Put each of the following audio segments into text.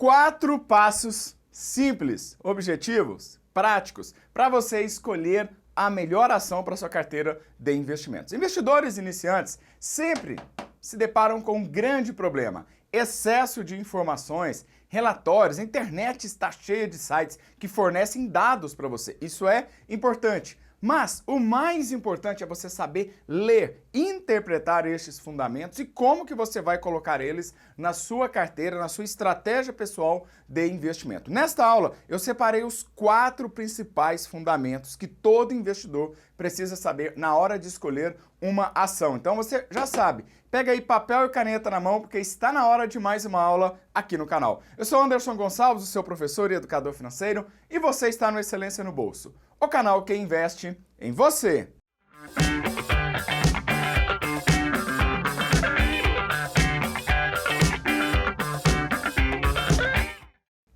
4 passos simples, objetivos, práticos, para você escolher a melhor ação para sua carteira de investimentos. Investidores iniciantes sempre se deparam com um grande problema: excesso de informações, relatórios. A internet está cheia de sites que fornecem dados para você. Isso é importante. Mas o mais importante é você saber ler, interpretar estes fundamentos e como que você vai colocar eles na sua carteira, na sua estratégia pessoal de investimento. Nesta aula, eu separei os 4 principais fundamentos que todo investidor precisa saber na hora de escolher uma ação. Então você já sabe, pega aí papel e caneta na mão, porque está na hora de mais uma aula aqui no canal. Eu sou Anderson Gonçalves, o seu professor e educador financeiro, e você está no Excelência no Bolso, o canal que investe em você.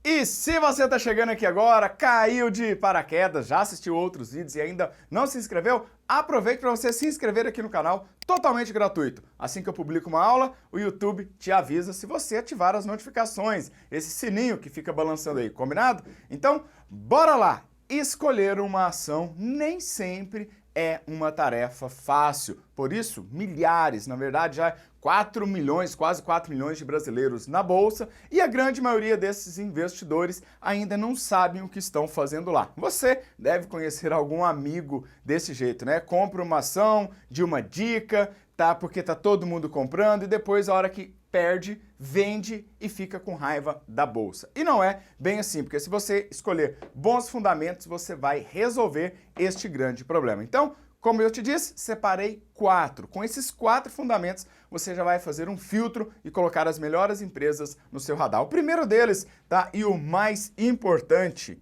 E se você está chegando aqui agora, caiu de paraquedas, já assistiu outros vídeos e ainda não se inscreveu, aproveite para você se inscrever aqui no canal, totalmente gratuito. Assim que eu publico uma aula, o YouTube te avisa se você ativar as notificações, esse sininho que fica balançando aí, combinado? Então, bora lá! Escolher uma ação nem sempre é uma tarefa fácil. Por isso, milhares, na verdade já 4 milhões, quase 4 milhões de brasileiros na bolsa, e a grande maioria desses investidores ainda não sabem o que estão fazendo lá. Você deve conhecer algum amigo desse jeito, né? Compra uma ação de uma dica, tá? Porque tá todo mundo comprando e depois a hora que perde, vende e fica com raiva da bolsa. E não é bem assim, porque se você escolher bons fundamentos, você vai resolver este grande problema. Então, como eu te disse, separei 4. Com esses 4 fundamentos, você já vai fazer um filtro e colocar as melhores empresas no seu radar. O primeiro deles, tá? E o mais importante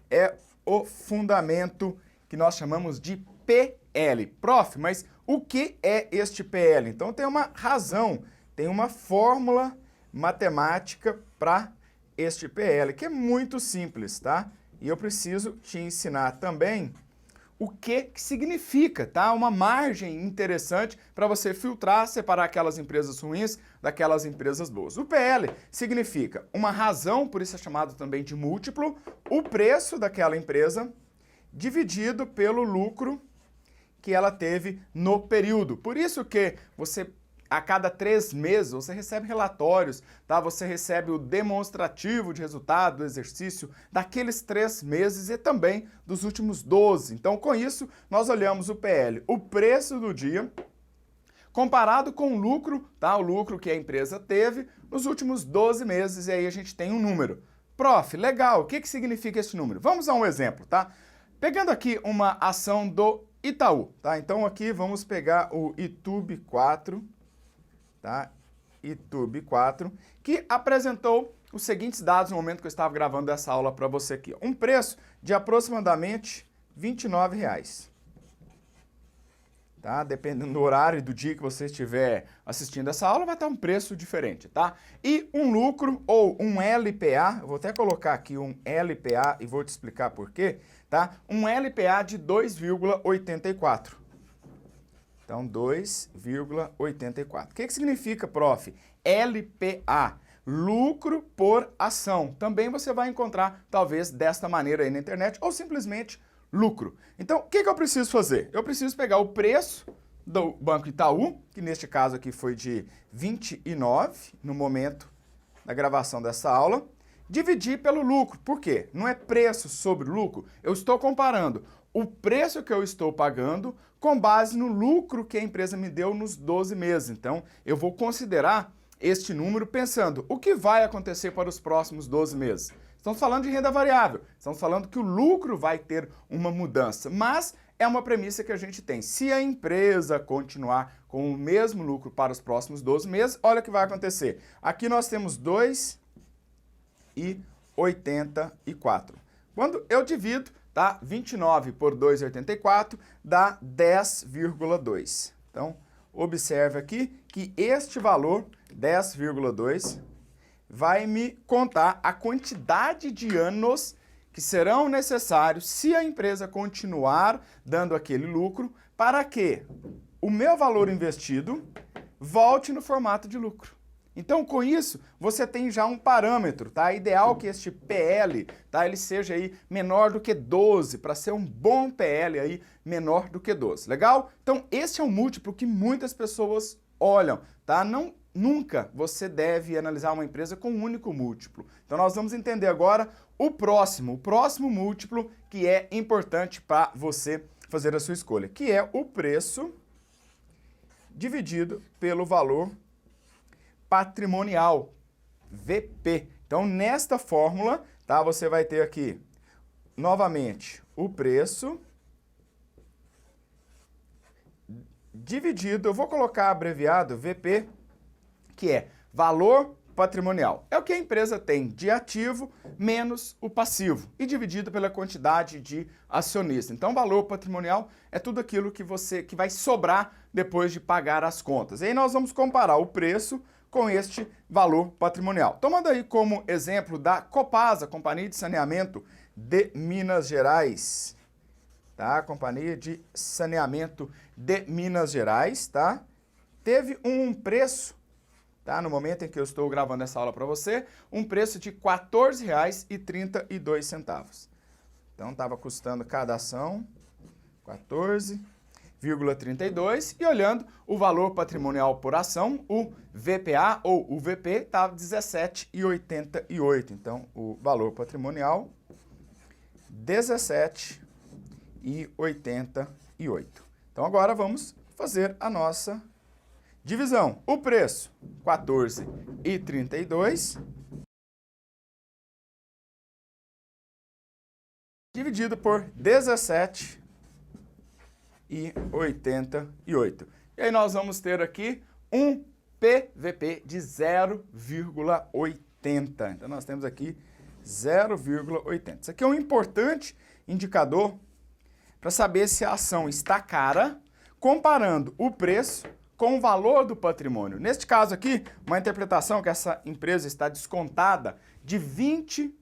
é o fundamento que nós chamamos de PL. Prof, mas o que é este PL? Então tem uma razão, tem uma fórmula matemática para este PL, que é muito simples, tá? E eu preciso te ensinar também o que significa, tá? Uma margem interessante para você filtrar, separar aquelas empresas ruins daquelas empresas boas. O PL significa uma razão, por isso é chamado também de múltiplo, o preço daquela empresa dividido pelo lucro que ela teve no período. Por isso que você, a cada 3 meses, você recebe relatórios, tá? Você recebe o demonstrativo de resultado do exercício daqueles 3 meses e também dos últimos 12. Então, com isso, nós olhamos o PL, o preço do dia, comparado com o lucro, tá? O lucro que a empresa teve nos últimos 12 meses, e aí a gente tem um número. Prof, legal, o que significa esse número? Vamos a um exemplo, tá? Pegando aqui uma ação do Itaú, tá? Então, aqui vamos pegar o ITUB4, tá? ITUB4, que apresentou os seguintes dados no momento que eu estava gravando essa aula para você aqui. Um preço de aproximadamente R$ 29,00. Tá? Dependendo do horário e do dia que você estiver assistindo essa aula, vai estar um preço diferente, tá? E um lucro ou um LPA, eu vou até colocar aqui um LPA e vou te explicar por quê, tá? Um LPA de 2,84. Então, 2,84. O que significa, prof? LPA, lucro por ação. Também você vai encontrar, talvez, desta maneira aí na internet, ou simplesmente lucro. Então, o que eu preciso fazer? Eu preciso pegar o preço do Banco Itaú, que neste caso aqui foi de 29 no momento da gravação dessa aula, dividir pelo lucro. Por quê? Não é preço sobre lucro. Eu estou comparando o preço que eu estou pagando com base no lucro que a empresa me deu nos 12 meses. Então, eu vou considerar este número pensando o que vai acontecer para os próximos 12 meses. Estamos falando de renda variável, estamos falando que o lucro vai ter uma mudança, mas é uma premissa que a gente tem. Se a empresa continuar com o mesmo lucro para os próximos 12 meses, olha o que vai acontecer. Aqui nós temos 2,84. Quando eu divido, tá? 29 por 2,84 dá 10,2. Então, observe aqui que este valor, 10,2, vai me contar a quantidade de anos que serão necessários se a empresa continuar dando aquele lucro para que o meu valor investido volte no formato de lucro. Então, com isso, você tem já um parâmetro, tá? É ideal que este PL, tá, ele seja aí menor do que 12, para ser um bom PL aí menor do que 12, legal? Então, esse é um múltiplo que muitas pessoas olham, tá? Nunca você deve analisar uma empresa com um único múltiplo. Então, nós vamos entender agora o próximo múltiplo que é importante para você fazer a sua escolha, que é o preço dividido pelo valor patrimonial, VP. Então, nesta fórmula, tá, você vai ter aqui, novamente, o preço dividido, eu vou colocar abreviado VP, que é valor patrimonial. É o que a empresa tem de ativo menos o passivo e dividido pela quantidade de acionistas. Então, valor patrimonial é tudo aquilo que vai sobrar depois de pagar as contas. E aí nós vamos comparar o preço com este valor patrimonial. Tomando aí como exemplo da Copasa, Companhia de Saneamento de Minas Gerais, tá? Companhia de Saneamento de Minas Gerais, tá? Teve um preço, tá? No momento em que eu estou gravando essa aula para você, um preço de R$ 14,32. Então, estava custando cada ação R$ 14,32 e olhando o valor patrimonial por ação, o VPA ou o VP estava R$ 17,88. Então, o valor patrimonial R$ 17,88. Então, agora vamos fazer a nossa divisão. O preço, R$ 14,32, dividido por 17,88. E aí nós vamos ter aqui um PVP de 0,80. Então nós temos aqui 0,80. Isso aqui é um importante indicador para saber se a ação está cara, comparando o preço com o valor do patrimônio. Neste caso aqui, uma interpretação que essa empresa está descontada de 20%.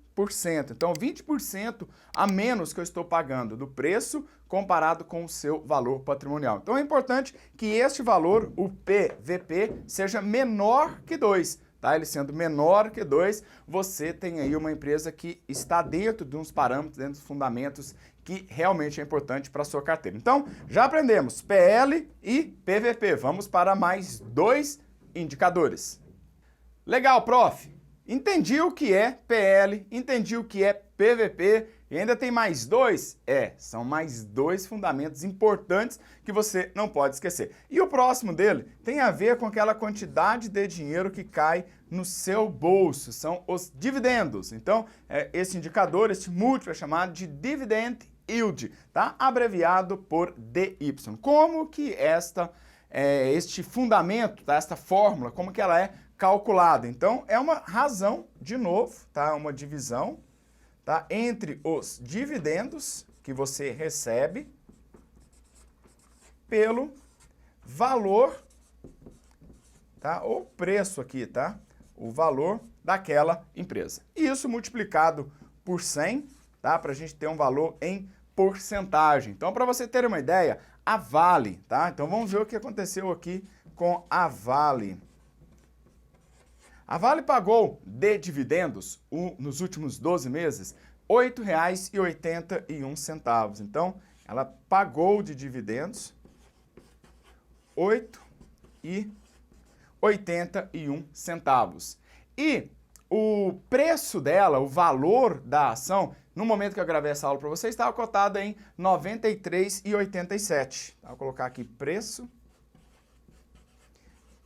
Então, 20% a menos que eu estou pagando do preço comparado com o seu valor patrimonial. Então, é importante que este valor, o PVP, seja menor que 2. Tá? Ele sendo menor que 2, você tem aí uma empresa que está dentro de uns parâmetros, dentro dos fundamentos que realmente é importante para a sua carteira. Então, já aprendemos PL e PVP. Vamos para mais 2 indicadores. Legal, prof. Entendi o que é PL, entendi o que é PVP e ainda tem mais 2? São mais 2 fundamentos importantes que você não pode esquecer. E o próximo dele tem a ver com aquela quantidade de dinheiro que cai no seu bolso, são os dividendos. Então, esse indicador, esse múltiplo é chamado de Dividend Yield, tá? Abreviado por DY. Como que este fundamento, tá? Esta fórmula, como que ela é calculada? Então, é uma razão, de novo, tá? Uma divisão, tá? Entre os dividendos que você recebe pelo valor, tá? O preço aqui, tá? O valor daquela empresa. E isso multiplicado por 100, tá? Para a gente ter um valor em porcentagem. Então, para você ter uma ideia, a Vale, tá? Então, vamos ver o que aconteceu aqui com a Vale. A Vale pagou de dividendos nos últimos 12 meses R$ 8,81. Então, ela pagou de dividendos R$ 8,81. E o preço dela, o valor da ação, no momento que eu gravei essa aula para vocês, estava cotado em R$ 93,87. Vou colocar aqui preço,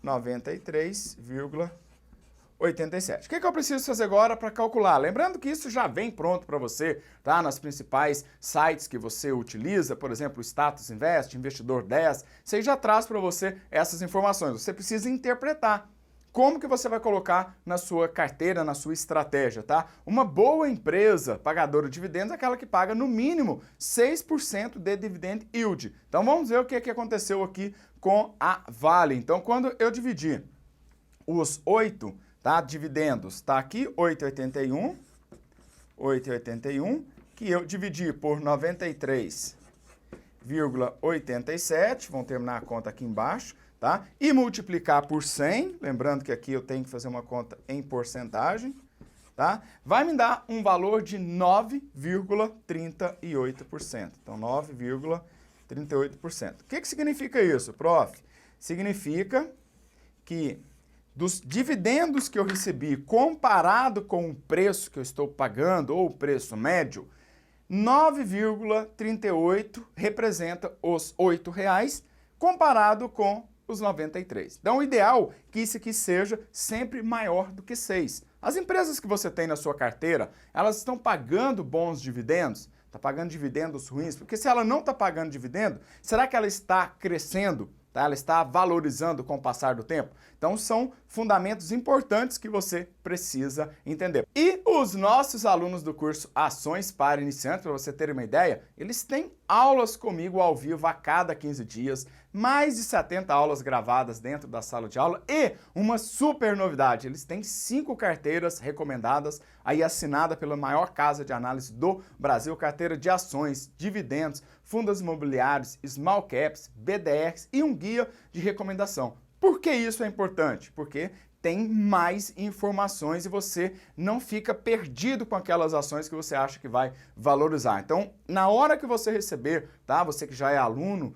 R$ 93,87. O que eu preciso fazer agora para calcular? Lembrando que isso já vem pronto para você, tá? Nas principais sites que você utiliza, por exemplo, o Status Invest, Investidor 10, você já traz para você essas informações. Você precisa interpretar como que você vai colocar na sua carteira, na sua estratégia, tá? Uma boa empresa pagadora de dividendos é aquela que paga no mínimo 6% de dividend yield. Então vamos ver o que aconteceu aqui com a Vale. Então quando eu dividir os 8, tá, dividendos, tá aqui 8,81, que eu dividi por 93,87, vamos terminar a conta aqui embaixo, tá? E multiplicar por 100, lembrando que aqui eu tenho que fazer uma conta em porcentagem, tá? Vai me dar um valor de 9,38%. Então, 9,38%. O que significa isso, prof? Significa que dos dividendos que eu recebi comparado com o preço que eu estou pagando, ou o preço médio, 9,38 representa os R$ 8,00 comparado com os 93. Então, o ideal é que isso aqui seja sempre maior do que 6. As empresas que você tem na sua carteira, elas estão pagando bons dividendos? Está pagando dividendos ruins? Porque se ela não está pagando dividendo, será que ela está crescendo? Tá? Ela está valorizando com o passar do tempo? Então, são fundamentos importantes que você precisa entender. E os nossos alunos do curso Ações para Iniciantes, para você ter uma ideia, eles têm aulas comigo ao vivo a cada 15 dias, mais de 70 aulas gravadas dentro da sala de aula e uma super novidade, eles têm 5 carteiras recomendadas, aí assinada pela maior casa de análise do Brasil, carteira de ações, dividendos, fundos imobiliários, small caps, BDRs e um guia de recomendação. Por que isso é importante? Porque tem mais informações e você não fica perdido com aquelas ações que você acha que vai valorizar. Então, na hora que você receber, tá? Você que já é aluno,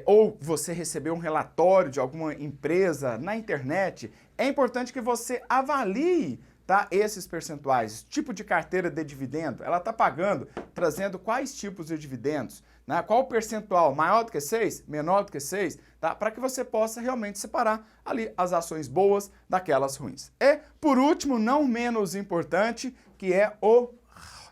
ou você recebeu um relatório de alguma empresa na internet, é importante que você avalie, tá, esses percentuais. Tipo de carteira de dividendo, ela está pagando, trazendo quais tipos de dividendos, né? Qual o percentual, maior do que 6, menor do que 6, tá? Para que você possa realmente separar ali as ações boas daquelas ruins. E, por último, não menos importante, que é o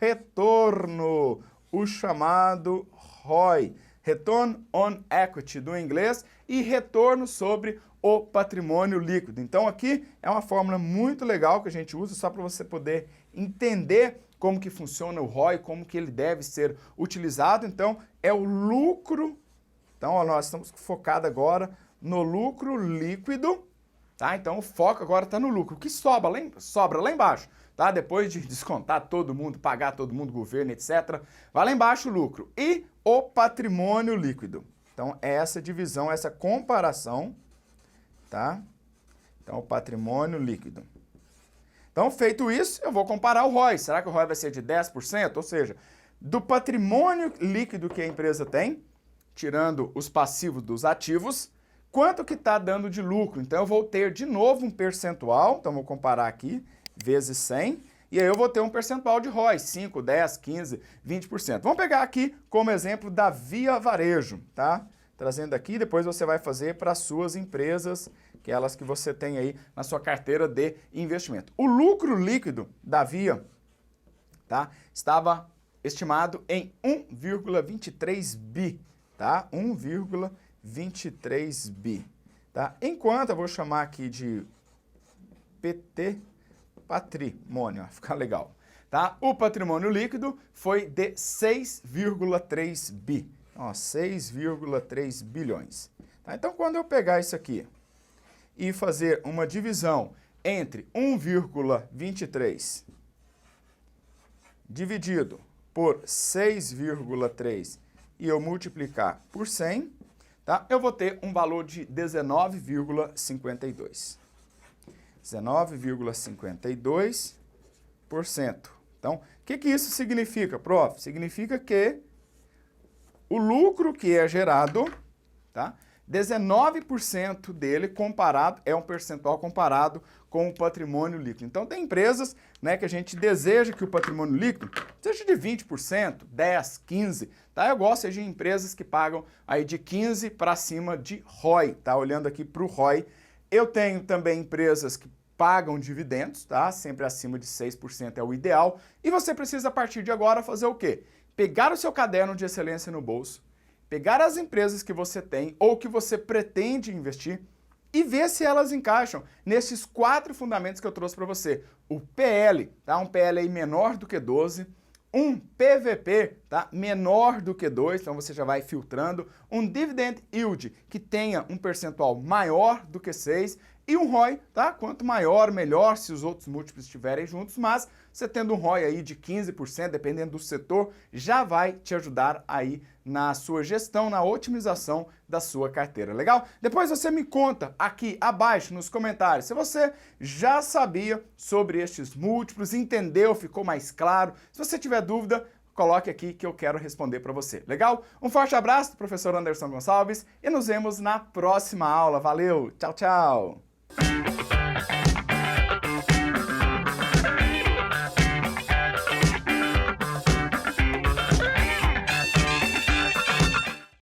retorno, o chamado ROI, Return on Equity do inglês, e retorno sobre o patrimônio líquido. Então aqui é uma fórmula muito legal que a gente usa só para você poder entender como que funciona o ROI, como que ele deve ser utilizado. Então é o lucro, então ó, nós estamos focados agora no lucro líquido, tá? Então o foco agora está no lucro, o que sobra lá embaixo, tá? Depois de descontar todo mundo, pagar todo mundo, governo, etc. Vai lá embaixo o lucro. E o patrimônio líquido. Então é essa divisão, essa comparação, tá? Então, o patrimônio líquido. Então, feito isso, eu vou comparar o ROI. Será que o ROI vai ser de 10%? Ou seja, do patrimônio líquido que a empresa tem, tirando os passivos dos ativos, quanto que está dando de lucro? Então, eu vou ter de novo um percentual, então vou comparar aqui, vezes 100, e aí eu vou ter um percentual de ROI, 5, 10, 15, 20%. Vamos pegar aqui como exemplo da Via Varejo, tá? Trazendo aqui, depois você vai fazer para as suas empresas, aquelas que você tem aí na sua carteira de investimento. O lucro líquido da Via, tá, estava estimado em 1,23 bi, tá? 1,23 bi, tá? Enquanto eu vou chamar aqui de PT Patrimônio, vai ficar legal, tá? O patrimônio líquido foi de 6,3 bi. 6,3 bilhões. Tá? Então, quando eu pegar isso aqui e fazer uma divisão entre 1,23 dividido por 6,3 e eu multiplicar por 100, tá? Eu vou ter um valor de 19,52. 19,52%. Então, o que isso significa, prof? Significa que o lucro que é gerado, tá? 19% dele comparado, é um percentual comparado com o patrimônio líquido. Então tem empresas, né, que a gente deseja que o patrimônio líquido seja de 20%, 10%, 15%, tá? Eu gosto de empresas que pagam aí de 15% para cima de ROI, tá? Olhando aqui para o ROI. Eu tenho também empresas que pagam dividendos, tá? Sempre acima de 6% é o ideal. E você precisa, a partir de agora, fazer o quê? Pegar o seu caderno de excelência no bolso, pegar as empresas que você tem ou que você pretende investir e ver se elas encaixam nesses 4 fundamentos que eu trouxe para você. O PL, tá? Um PL aí menor do que 12, um PVP, tá? Menor do que 2, então você já vai filtrando, um Dividend Yield que tenha um percentual maior do que 6 e um ROI, tá? Quanto maior, melhor se os outros múltiplos estiverem juntos, mas você tendo um ROI aí de 15%, dependendo do setor, já vai te ajudar aí na sua gestão, na otimização da sua carteira, legal? Depois você me conta aqui abaixo nos comentários se você já sabia sobre estes múltiplos, entendeu, ficou mais claro. Se você tiver dúvida, coloque aqui que eu quero responder para você, legal? Um forte abraço do professor Anderson Gonçalves e nos vemos na próxima aula. Valeu, tchau, tchau!